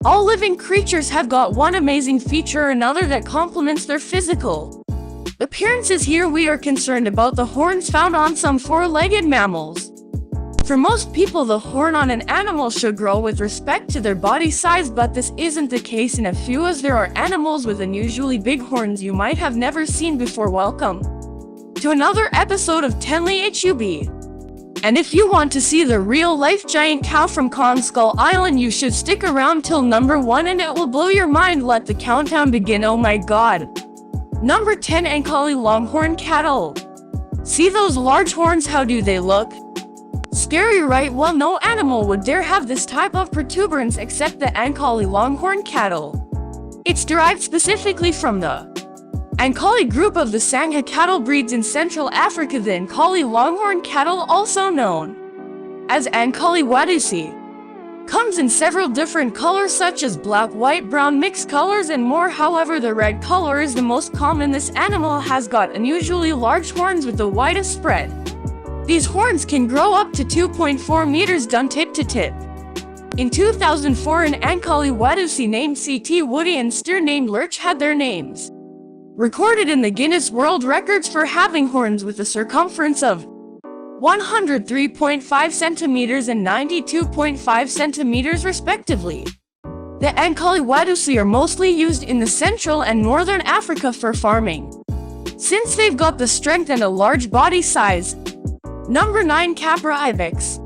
All living creatures have got one amazing feature or another that complements their physical appearances. Here we are concerned about the horns found on some four-legged mammals. For most people, the horn on an animal should grow with respect to their body size, but this isn't the case in a few, as there are animals with unusually big horns you might have never seen before. Welcome to another episode of Tenley HUB. And if you want to see the real-life giant cow from Conskull Island, you should stick around till number 1 and it will blow your mind. Let the countdown begin. Oh my god. Number 10, Ankali Longhorn Cattle. See those large horns? How do they look? Scary, right? Well, no animal would dare have this type of protuberance except the Ankali Longhorn Cattle. It's derived specifically from the Ankali group of the Sangha cattle breeds in Central Africa. The Ankali Longhorn Cattle, also known as Ankali Wadusi, comes in several different colors such as black, white, brown, mixed colors, and more. However, the red color is the most common. This animal has got unusually large horns with the widest spread. These horns can grow up to 2.4 meters done tip to tip. In 2004, an Ankali Wadusi named CT Woody and steer named Lurch had their names recorded in the Guinness World Records for having horns with a circumference of 103.5 centimeters and 92.5 centimeters respectively. The Ankali Wadusi are mostly used in the Central and Northern Africa for farming, since they've got the strength and a large body size. Number 9, Capra Ibex.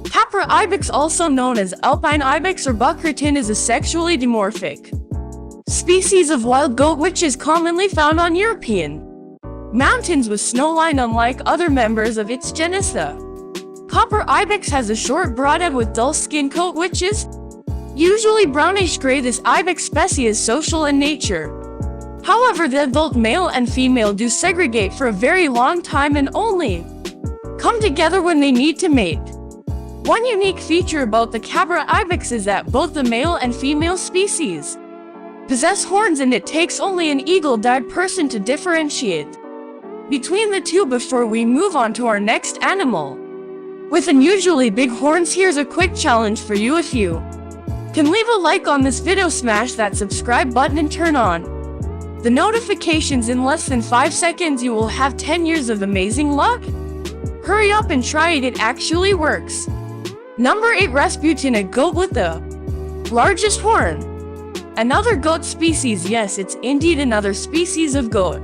Capra Ibex, also known as Alpine Ibex or Buckerton, is a sexually dimorphic species of wild goat which is commonly found on European mountains with snowline. Unlike other members of its genus, the Capra Ibex has a short broad head with dull skin coat which is usually brownish gray. This ibex species is social in nature. However, the adult male and female do segregate for a very long time and only come together when they need to mate. One unique feature about the Capra Ibex is that both the male and female species possess horns, and it takes only an eagle-eyed person to differentiate between the two. Before we move on to our next animal with unusually big horns, here's a quick challenge for you. If you can leave a like on this video, smash that subscribe button and turn on the notifications. In less than 5 seconds you will have 10 years of amazing luck. Hurry up and try it, it actually works. Number 8, Rasputin, a goat with the largest horn. Another goat species. Yes, it's indeed another species of goat.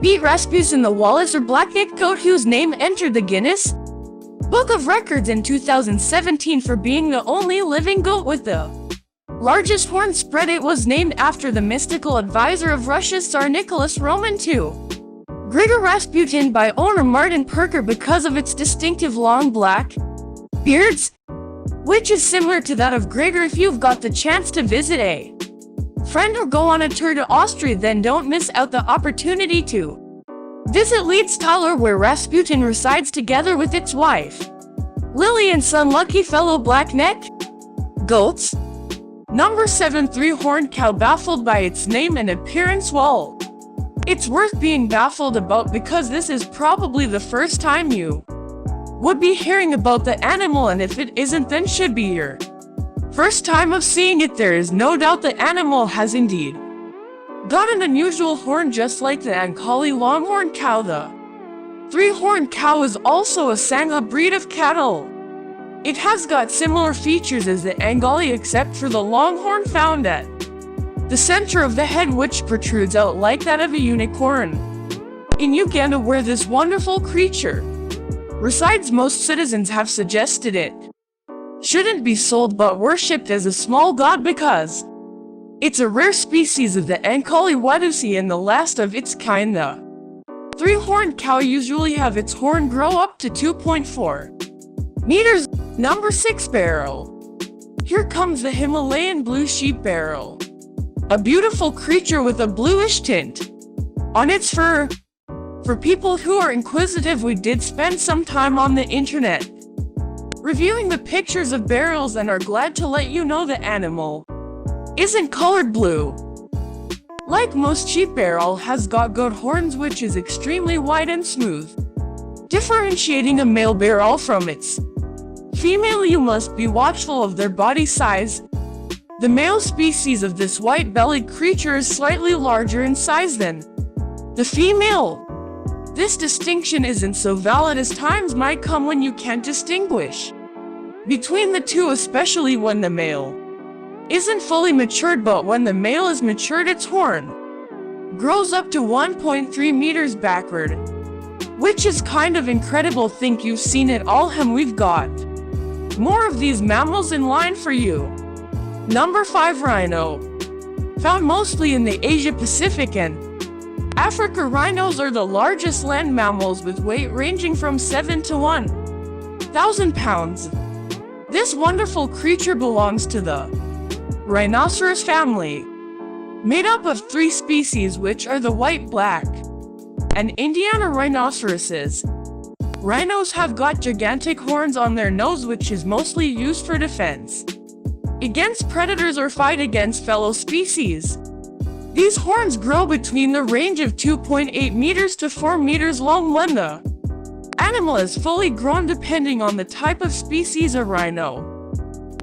Beat Rasputin, the Wallace or black-necked goat, whose name entered the Guinness Book of Records in 2017 for being the only living goat with the largest horn spread. It was named after the mystical advisor of Russia's Tsar Nicholas Roman II, Grigor Rasputin, by owner Martin Perker, because of its distinctive long black beards, which is similar to that of Grigor. If you've got the chance to visit a friend or go on a tour to Austria, then don't miss out the opportunity to visit Liedstaler, where Rasputin resides together with its wife Lily and son Lucky, fellow black-necked goats. Number 7, three-horned cow. Baffled by its name and appearance? Well, it's worth being baffled about, because this is probably the first time you would be hearing about the animal, and if it isn't, then should be your first time of seeing it. There is no doubt the animal has indeed got an unusual horn, just like the Ankali Longhorn Cow. The three-horned cow is also a Sangha breed of cattle. It has got similar features as the Ankali except for the long horn found at the center of the head, which protrudes out like that of a unicorn. In Uganda, where this wonderful creature resides, most citizens have suggested it shouldn't be sold but worshipped as a small god, because it's a rare species of the Ankali Wadusi and the last of its kind. The three-horned cow usually have its horn grow up to 2.4 meters. Number 6, Barrel. Here comes the Himalayan blue sheep barrel, a beautiful creature with a bluish tint on its fur. For people who are inquisitive, we did spend some time on the internet reviewing the pictures of barrels and are glad to let you know the animal isn't colored blue. Like most sheep, barrel has got goat horns, which is extremely wide and smooth, differentiating a male barrel from its female. You must be watchful of their body size. The male species of this white-bellied creature is slightly larger in size than the female. This distinction isn't so valid as times might come when you can't distinguish between the two, especially when the male isn't fully matured, but when the male is matured, its horn grows up to 1.3 meters backward, which is kind of incredible. Think you've seen it all, we've got more of these mammals in line for you. Number 5, rhino. Found mostly in the Asia-Pacific and Africa, rhinos are the largest land mammals with weight ranging from 7 to 1,000 pounds. This wonderful creature belongs to the rhinoceros family, made up of 3 species, which are the white, black, and Indiana rhinoceroses. Rhinos have got gigantic horns on their nose, which is mostly used for defense against predators or fight against fellow species. These horns grow between the range of 2.8 meters to 4 meters long when the animal is fully grown, depending on the type of species. A rhino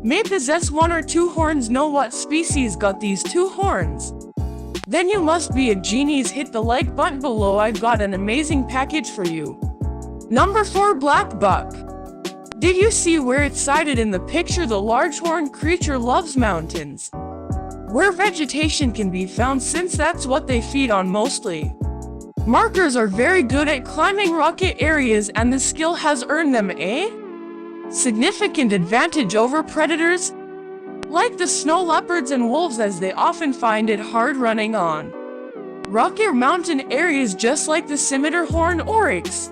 may possess 1 or 2 horns. Know what species got these 2 horns? Then you must be a genius. Hit the like button below. I've got an amazing package for you. Number 4, black buck. Did you see where it's sighted in the picture? The large horned creature loves mountains where vegetation can be found, since that's what they feed on mostly. Markers are very good at climbing rocky areas, and the skill has earned them a significant advantage over predators like the snow leopards and wolves, as they often find it hard running on rocky mountain areas, just like the scimitar horned oryx.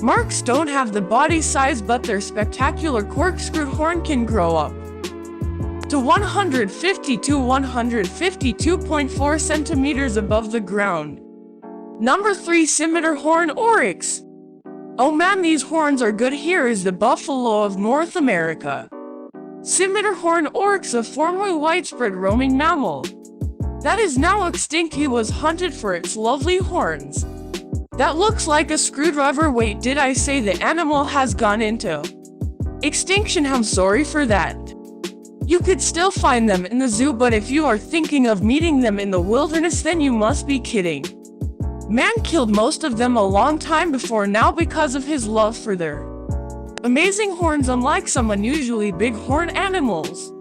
Marks don't have the body size, but their spectacular corkscrew horn can grow up to 150 to 152.4 centimeters above the ground. Number 3, scimitar horned oryx. Oh man, these horns are good. Here is the buffalo of North America. Scimitar horned oryx, a formerly widespread roaming mammal that is now extinct. He was hunted for its lovely horns that looks like a screwdriver. Wait, did I say the animal has gone into extinction? I'm sorry for that. You could still find them in the zoo, but if you are thinking of meeting them in the wilderness, then you must be kidding. Man killed most of them a long time before now because of his love for their amazing horns, unlike some unusually big horned animals.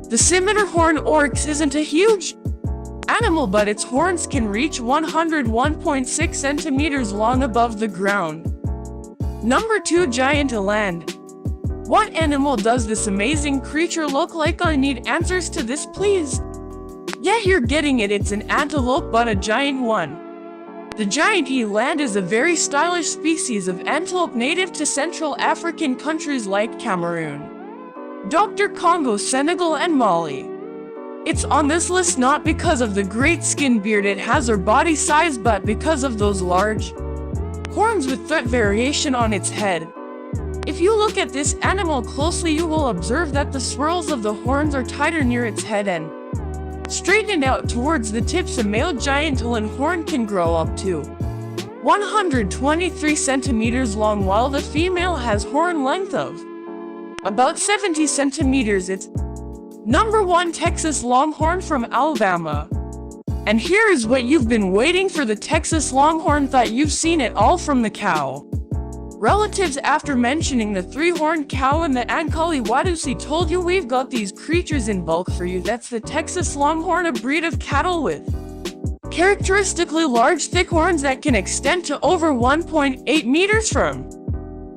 The scimitar horned oryx isn't a huge animal, but its horns can reach 101.6 centimeters long above the ground. Number 2, giant eland. What animal does this amazing creature look like? I need answers to this, please. Yeah, you're getting it. It's an antelope, but a giant one. The giant eland is a very stylish species of antelope native to Central African countries like Cameroon, Dr. Congo, Senegal, and Mali. It's on this list not because of the great skin beard it has or body size, but because of those large horns with threat variation on its head. If you look at this animal closely, you will observe that the swirls of the horns are tighter near its head and straightened out towards the tips. A male giant eland horn can grow up to 123 centimeters long, while the female has horn length of about 70 centimeters. It's Number 1, Texas Longhorn from Alabama. And here is what you've been waiting for. The Texas Longhorn thought you've seen it all from the cow relatives after mentioning the 3-horned cow and the Ankali Wadusi told you we've got these creatures in bulk for you. That's the Texas Longhorn, a breed of cattle with characteristically large thick horns that can extend to over 1.8 meters from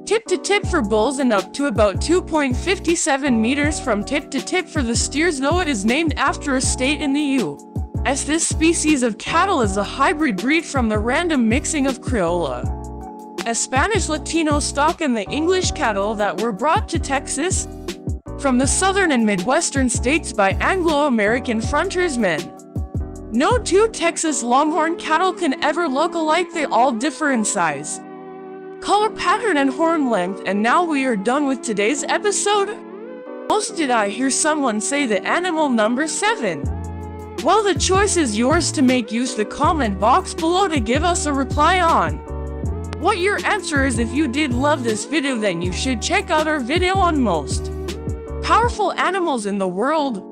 tip to tip for bulls and up to about 2.57 meters from tip to tip for the steers, though it is named after a state in the U.S. This species of cattle is a hybrid breed from the random mixing of Criolla, a Spanish Latino stock, and the English cattle that were brought to Texas from the southern and midwestern states by Anglo-American frontiersmen. No 2 Texas Longhorn cattle can ever look alike. They all differ in size, color pattern, and horn length. And now we are done with today's episode. Most did I hear someone say the animal number 7? Well, the choice is yours to make. Use the comment box below to give us a reply on what your answer is. If you did love this video, then you should check out our video on most powerful animals in the world.